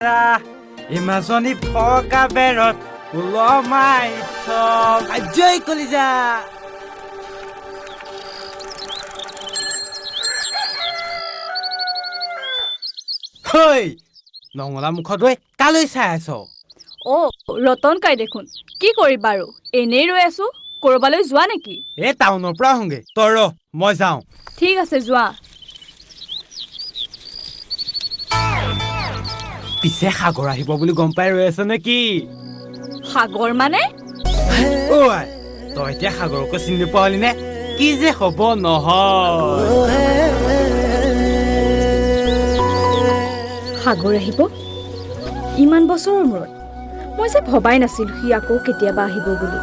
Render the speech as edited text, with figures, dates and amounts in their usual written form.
ইমাজনী ফকা বেৰত ওলমাই থম আজয় কলিজা হৈ নঙলা মুখত ৰৈ কালৈ চাই আছ ৰতন কাই দেখোন কি কৰিবা আৰু এনেই ৰৈ আছো কৰবালৈ যোৱা নেকি এই টাউনৰ পৰা আহোঁগে তই ৰ মই যাওঁ ঠিক আছে যোৱা পিছে সাগৰ আহিব বুলি গম পাই ৰৈ আছ নেকি সাগৰ মানে ঐ তই এতিয়া সাগৰকো চিনি পালি নে কি যে হ'ব নহয় সাগৰ আহিব ইমান বছৰৰ মূৰত মই যে ভবাই নাছিলো সি আকৌ কেতিয়াবা আহিব বুলি